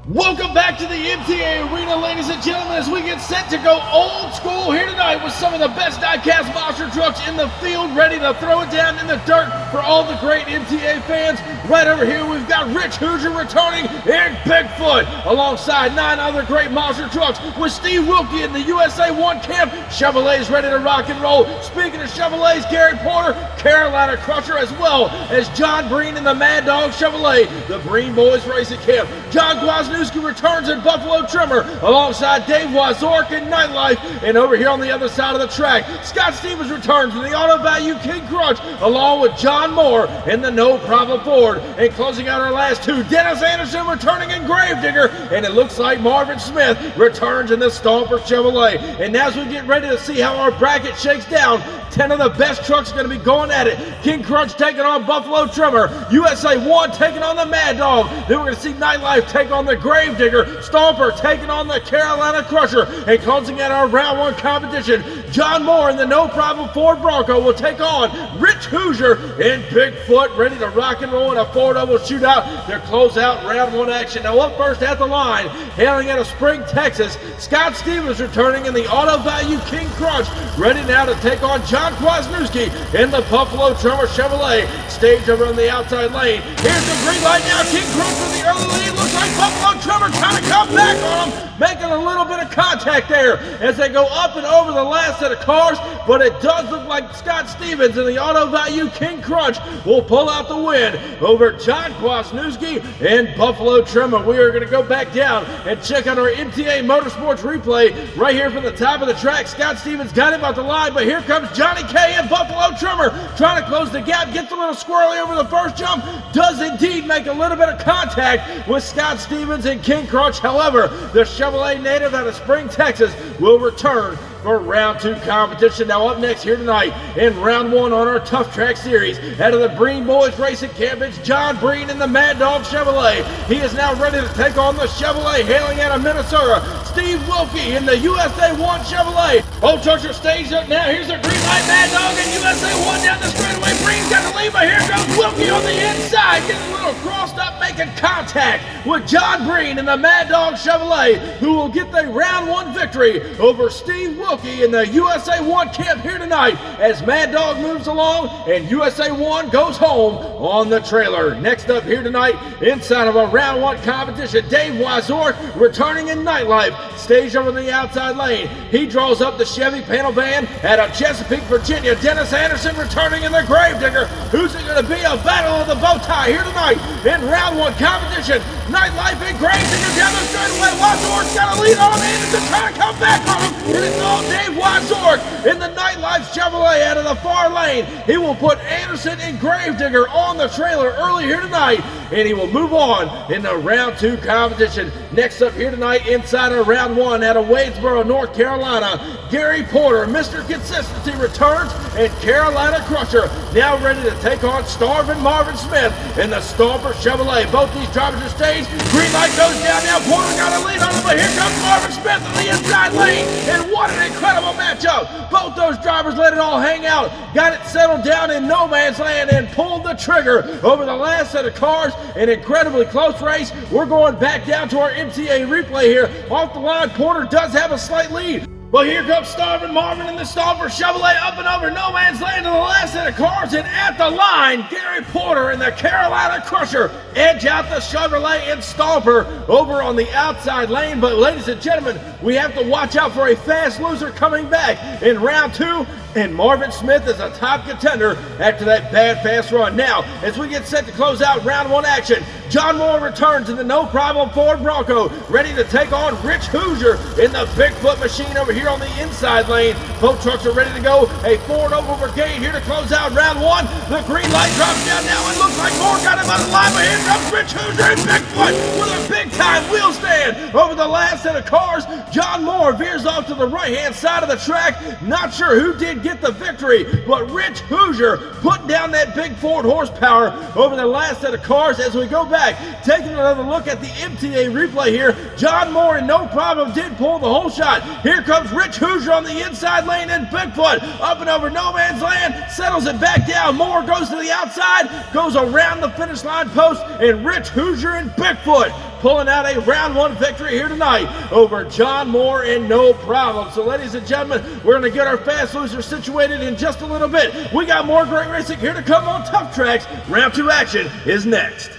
Welcome back to the MTA Arena, ladies and gentlemen, as we get set to go old school here tonight with some of the best diecast monster trucks in the field, ready to throw it down in the dirt for all the great MTA fans. Right over here, we've got Rich Hoosier returning and Bigfoot, alongside 9 other great monster trucks with Steve Wilkie in the USA 1 camp. Chevrolet's ready to rock and roll. Speaking of Chevrolets, Gary Porter, Carolina Crusher, as well as John Breen in the Mad Dog Chevrolet, the Breen Boys Racing Camp. John Kwasniewski returns in Buffalo Tremor alongside Dave Wazork in Nightlife, and over here on the other side of the track, Scott Stevens returns in the Auto Value King Crunch along with John Moore in the No Problem Ford. And closing out our last two, Dennis Anderson returning in Gravedigger, and it looks like Marvin Smith returns in the Stomper Chevrolet. And now as we get ready to see how our bracket shakes down, 10 of the best trucks are going to be going at it. King Crunch taking on Buffalo Tremor, USA 1 taking on the Mad Dog. Then we're going to see Nightlife take on the Gravedigger, Stomper taking on the Carolina Crusher. And closing out our round 1 competition, John Moore in the No Problem Ford Bronco will take on Rich Hoosier and Bigfoot, ready to rock and roll in a 4-double shootout. Their closeout round 1 action. Now up first at the line, hailing out of Spring, Texas, Scott Stevens returning in the Auto Value King Crunch, ready now to take on John Kwasniewski in the Buffalo Tremor Chevrolet. Stage over on the outside lane. Here's the green light now. King Crunch with the early lead. Looks like Buffalo Tremor trying to come back on him, making a little bit of contact there as they go up and over the last set of cars, but it does look like Scott Stevens in the Auto Value King Crunch will pull out the win over John Kwasniewski and Buffalo Tremor. We are going to go back down and check out our MTA Motorsports replay right here from the top of the track. Scott Stevens got him out the line, but here comes Johnny K and Buffalo Tremor trying to close the gap, gets a little squirrely over the first jump, does indeed make a little bit of contact with Scott Stevens and King Crunch. However, the Chevrolet native out of Spring, Texas will return for round 2 competition. Now up next here tonight in round 1 on our Tough Track series, out of the Breen Boys Racing Camp, it's John Breen in the Mad Dog Chevrolet. He is now ready to take on the Chevrolet hailing out of Minnesota, Steve Wilkie in the USA 1 Chevrolet. Both trucks are staged up now. Here's the green light, Mad Dog and USA 1 down the straightaway. Breen's got the lead, but here goes Wilkie on the inside, getting a little crossed up, making contact with John Breen in the Mad Dog Chevrolet, who will get the round 1 victory over Steve Wilkie in the USA 1 camp here tonight as Mad Dog moves along and USA 1 goes home on the trailer. Next up here tonight, inside of a round 1 competition, Dave Wazork returning in Nightlife, staged over the outside lane. He draws up the Chevy panel van out of Chesapeake, Virginia. Dennis Anderson returning in the Gravedigger. Who's it going to be? A battle of the bow tie here tonight in round 1 competition. Nightlife and Gravedigger down the straightaway. Wazork's got a lead on Anderson, trying to come back on him, and it's all Dave Wazork in the Nightlife Chevrolet out of the far lane. He will put Anderson and Gravedigger on the trailer early here tonight, and he will move on in the round 2 competition. Next up here tonight, inside of round 1 out of Wadesboro, North Carolina, Gary Porter, Mr. Consistency, returns, and Carolina Crusher now ready to take on Starvin' Marvin Smith in the Stomper Chevrolet. Both these drivers are staged. Green light goes down now. Porter got a lead on him, but here comes Marvin Smith in the inside lane, and what an incredible matchup. Both those drivers let it all hang out, got it settled down in no man's land, and pulled the trigger over the last set of cars. An incredibly close race. We're going back down to our MTA replay here. Off the line, Porter does have a slight lead. But here comes Starvin' Marvin in the Stomper Chevrolet up and over no man's land to the last set of cars, and at the line, Gary Porter in the Carolina Crusher edge out the Chevrolet and Stomper over on the outside lane. But ladies and gentlemen, we have to watch out for a fast loser coming back in round 2, and Marvin Smith is a top contender after that bad fast run. Now, as we get set to close out round 1 action, John Moore returns in the No Problem Ford Bronco, ready to take on Rich Hoosier in the Bigfoot machine over here on the inside lane. Both trucks are ready to go. A Ford-Oval Brigade here to close out round 1. The green light drops down now. It looks like Moore got him out of line, but here comes Rich Hoosier and Bigfoot with a big-time wheel stand over the last set of cars. John Moore veers off to the right-hand side of the track. Not sure who did get the victory, but Rich Hoosier put down that big Ford horsepower over the last set of cars. As we go back back. Taking another look at the MTA replay here. John Moore and No Problem did pull the whole shot. Here comes Rich Hoosier on the inside lane, and Bigfoot up and over no man's land, settles it back down. Moore goes to the outside, goes around the finish line post, and Rich Hoosier and Bigfoot pulling out a round one victory here tonight over John Moore and No Problem. So ladies and gentlemen, we're going to get our fast loser situated in just a little bit. We got more great racing here to come on Tough Tracks. Round 2 action is next.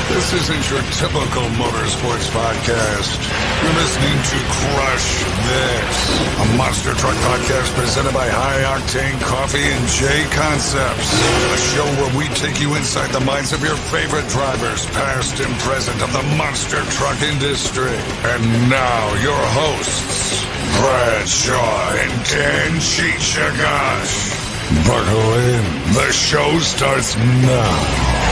This isn't your typical motorsports podcast. You're listening to Crush This, a monster truck podcast presented by High Octane Coffee and J Concepts. A show where we take you inside the minds of your favorite drivers, past and present, of the monster truck industry. And now, your hosts, Brad Shaw and Dan Chichagash. Buckle in. The show starts now.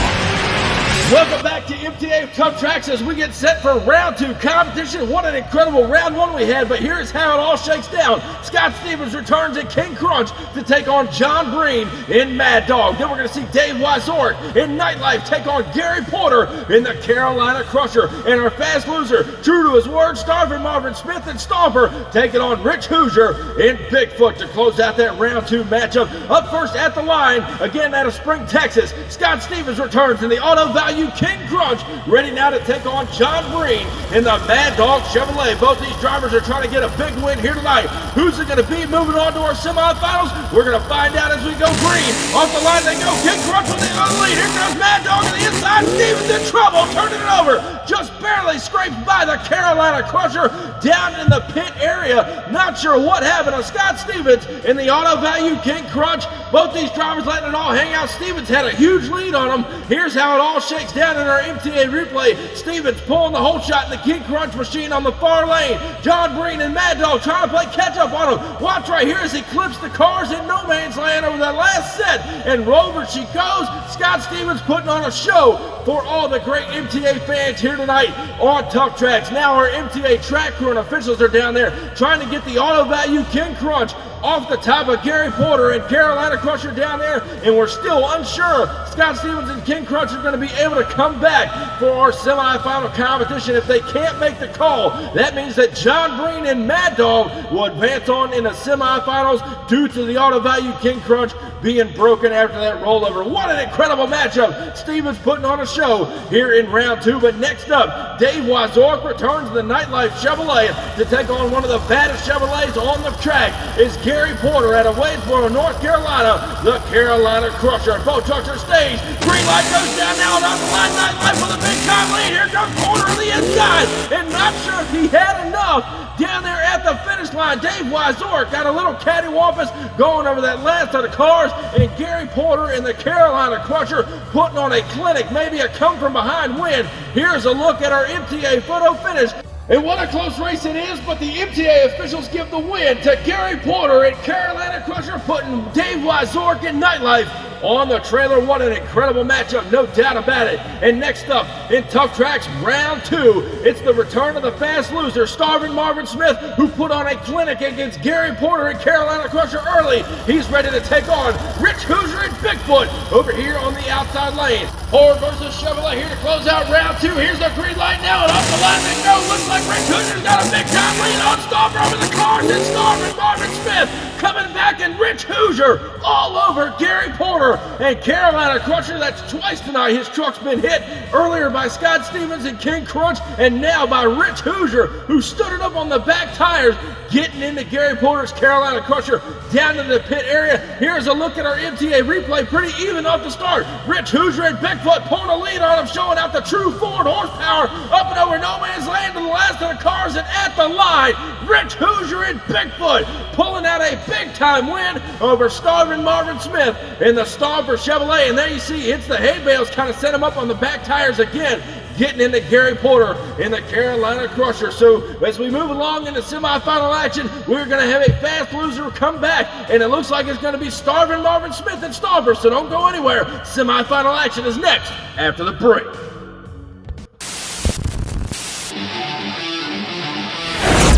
Welcome back to MTA Tough Tracks as we get set for round 2 competition. What an incredible round 1 we had, but here's how it all shakes down. Scott Stevens returns in King Crunch to take on John Breen in Mad Dog. Then we're going to see Dave Wazork in Nightlife take on Gary Porter in the Carolina Crusher. And our fast loser, true to his word, Starvin Marvin Smith and Stomper taking on Rich Hoosier in Bigfoot to close out that round 2 matchup. Up first at the line, again out of Spring, Texas, Scott Stevens returns in the Auto Value King Crunch, ready now to take on John Breen in the Mad Dog Chevrolet. Both these drivers are trying to get a big win here tonight. Who's it going to be moving on to our semifinals? We're going to find out as we go. Breen off the line they go. King Crunch on the other lead. Here comes Mad Dog on the inside. Stevens in trouble, turning it over. Just barely scraped by the Carolina Crusher down in the pit area. Not sure what happened to Scott Stevens in the Auto Value King Crunch. Both these drivers letting it all hang out. Stevens had a huge lead on him. Here's how it all shakes down in our MTA replay. Stevens pulling the whole shot in the King Crunch machine on the far lane. John Breen and Mad Dog trying to play catch up on him. Watch right here as he clips the cars in no man's land over that last set. And rover she goes. Scott Stevens putting on a show for all the great MTA fans here tonight on Tough Tracks. Now our MTA track crew and officials are down there trying to get the Auto Value King Crunch off the top of Gary Porter and Carolina Crusher down there, and we're still unsure. Scott Stevens and King Crunch are going to be able to come back for our semifinal competition. If they can't make the call, that means that John Breen and Mad Dog will advance on in the semifinals due to the Auto Value King Crunch being broken after that rollover. What an incredible matchup. Stevens putting on a show here in round 2, but next up, Dave Wazork returns to the Nightlife Chevrolet to take on one of the baddest Chevrolets on the track. Is Gary Porter out of Wadesboro, North Carolina, the Carolina Crusher. Both trucks are staged. Green light goes down now and on the line. Nightlife with a big time lead. Here comes Porter on the inside, and not sure if he had enough down there at the finish line. Dave Wazork got a little cattywampus going over that last of the cars, and Gary Porter in the Carolina Crusher putting on a clinic, maybe a come from behind win. Here's a look at our MTA photo finish. And what a close race it is, but the MTA officials give the win to Gary Porter and Carolina Crusher, putting Dave Wazork in Nightlife on the trailer. What an incredible matchup, no doubt about it. And next up in Tough Tracks round 2, it's the return of the fast loser, Starvin Marvin Smith, who put on a clinic against Gary Porter and Carolina Crusher early. He's ready to take on Rich Hoosier and Bigfoot over here on the outside lane. Ford versus Chevrolet here to close out round 2. Here's the green light now, and off the line they go. Looks like Rich Hoosier's got a big time lead on Stomper over the cars, and Starvin Marvin Smith coming back, and Rich Hoosier all over Gary Porter and Carolina Crusher. That's twice tonight his truck's been hit, earlier by Scott Stevens and King Crunch, and now by Rich Hoosier, who stood it up on the back tires, getting into Gary Porter's Carolina Crusher down to the pit area. Here's a look at our MTA replay, pretty even off the start. Rich Hoosier and Bigfoot pulling a lead on him, showing out the true Ford horsepower up and over no man's land to the last of the cars, and at the line, Rich Hoosier and Bigfoot pulling out a big time win over Starvin Marvin Smith in the Stomper Chevrolet. And there you see, it's the hay bales kind of set him up on the back tires again, getting into Gary Porter in the Carolina Crusher. So as we move along in the semifinal action, we're going to have a fast loser come back, and it looks like it's going to be Starvin Marvin Smith and Stomper, so don't go anywhere. Semifinal action is next after the break.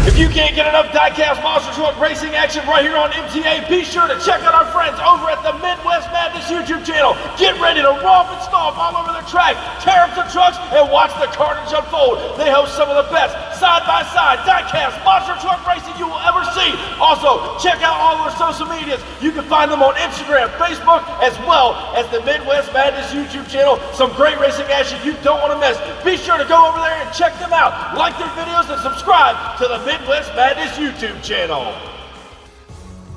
If If you can't get enough Diecast monster truck racing action right here on MTA, be sure to check out our friends over at the Midwest Madness YouTube channel. Get ready to romp and stomp all over the track, tear up the trucks, and watch the carnage unfold. They host some of the best side-by-side Diecast monster truck racing you will ever see. Also, check out all of our social medias. You can find them on Instagram, Facebook, as well as the Midwest Madness YouTube channel. Some great racing action you don't want to miss. Be sure to go over there and check them out. Like their videos and subscribe to the Midwest Madness YouTube channel.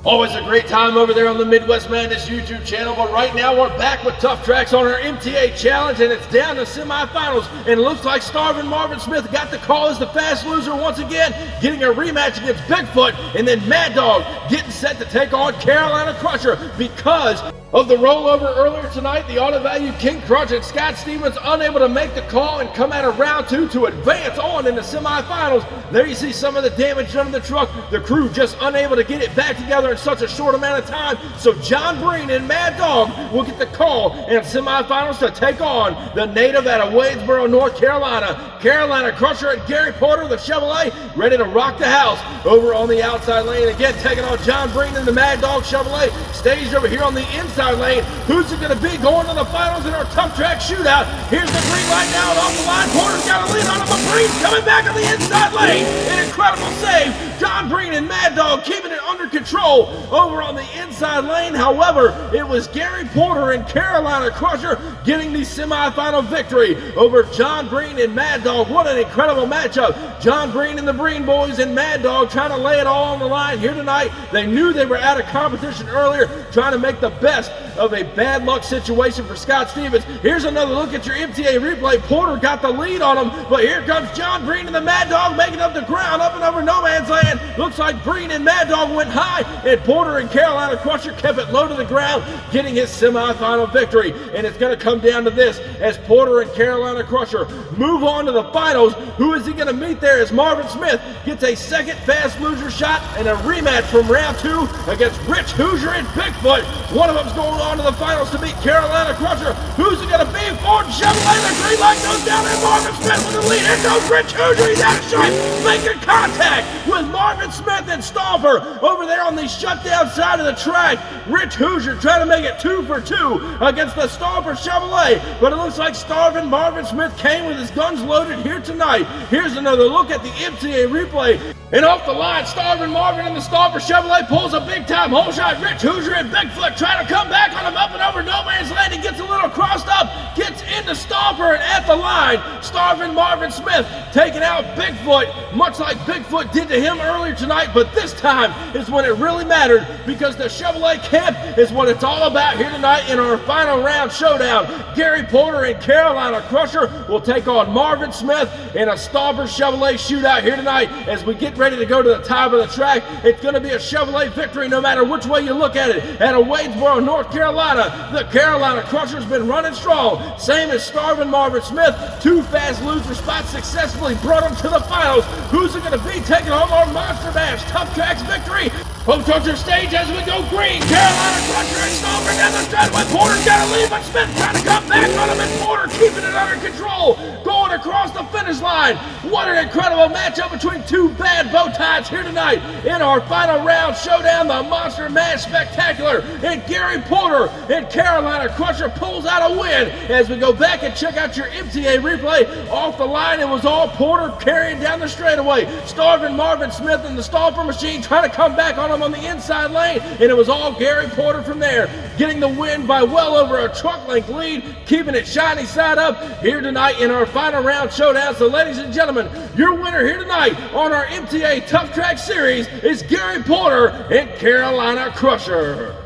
Always a great time over there on the Midwest Madness YouTube channel, but right now we're back with Tough Tracks on our MTA Challenge, and it's down to semifinals, and it looks like Starvin' Marvin Smith got the call as the fast loser once again, getting a rematch against Bigfoot, and then Mad Dog getting set to take on Carolina Crusher because of the rollover earlier tonight. The Auto Value King Crutch and Scott Stevens unable to make the call and come out of round two to advance on in the semifinals. There you see some of the damage done to the truck. The crew just unable to get it back together in such a short amount of time. So John Breen and Mad Dog will get the call in semifinals to take on the native out of Wadesboro, North Carolina, Carolina Crusher and Gary Porter, the Chevrolet, ready to rock the house over on the outside lane. Again, taking on John Breen and the Mad Dog Chevrolet, staged over here on the inside lane. Who's it going to be going to the finals in our Tough Track shootout? Here's the green light now and off the line. Porter's got a lead on him, but Breen's coming back on the inside lane. An incredible save. John Breen and Mad Dog keeping it under control over on the inside lane. However, it was Gary Porter and Carolina Crusher getting the semifinal victory over John Breen and Mad Dog. What an incredible matchup. John Breen and the Breen boys and Mad Dog trying to lay it all on the line here tonight. They knew they were out of competition earlier, trying to make the best of a bad luck situation for Scott Stevens. Here's another look at your MTA replay. Porter got the lead on him, but here comes John Breen and the Mad Dog making up the ground up and over no man's land. Looks like Breen and Mad Dog went high, and Porter and Carolina Crusher kept it low to the ground, getting his semifinal victory. And it's going to come down to this as Porter and Carolina Crusher move on to the finals. Who is he going to meet there as Marvin Smith gets a second fast loser shot and a rematch from round two against Rich Hoosier and Bigfoot. One of them's going on to the finals to beat Carolina Crusher. Who's it going to be? Ford Chevrolet. The green light goes down and Marvin Smith with the lead. Here goes Rich Hoosier. He's out of sight, making contact with Marvin Smith and Stomper over there on the shutdown side of the track. Rich Hoosier trying to make it 2 for 2 against the Stomper Chevrolet, but it looks like Starvin' Marvin Smith came with his guns loaded here tonight. Here's another look at the MTA replay. And off the line, Starvin' Marvin and the Stomper Chevrolet pulls a big-time hole shot. Rich Hoosier and Bigfoot trying to come back on him up and over no man's land. He gets a little crossed up, gets into Stomper, and at the line, Starvin' Marvin Smith taking out Bigfoot, much like Bigfoot did to him earlier tonight, but this time is when it really mattered because the Chevrolet camp is what it's all about here tonight in our final round showdown. Gary Porter and Carolina Crusher will take on Marvin Smith in a Stomper Chevrolet shootout here tonight as we get ready to go to the top of the track. It's going to be a Chevrolet victory no matter which way you look at it. Out of Wadesboro, North Carolina, the Carolina Crusher's been running strong. Same as Starvin' Marvin Smith. 2 fast loser spots successfully brought him to the finals. Who's it going to be taking home our Monster Bash Tough Tracks victory? Home torture stage as we go green. Carolina Crusher and Stomper down the straightaway. Porter's got to lead, but Smith trying to come back on him, and Porter keeping it under control. Going across the finish line. What an incredible matchup between 2 bad bow ties here tonight in our final round showdown, the Monster Mash Spectacular. And Gary Porter and Carolina Crusher pulls out a win. As we go back and check out your MTA replay, off the line it was all Porter carrying down the straightaway. Starvin' Marvin Smith and the Stomper machine trying to come back on him on the inside lane, and it was all Gary Porter from there, getting the win by well over a truck length lead, keeping it shiny side up here tonight in our final round showdown. So ladies and gentlemen, your winner here tonight on our MTA Tough Track Series is Gary Porter and Carolina Crusher.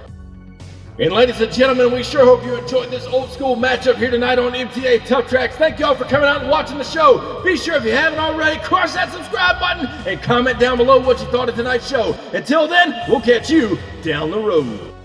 And ladies and gentlemen, we sure hope you enjoyed this old school matchup here tonight on MTA Tough Tracks. Thank y'all for coming out and watching the show. Be sure if you haven't already, crush that subscribe button and comment down below what you thought of tonight's show. Until then, we'll catch you down the road.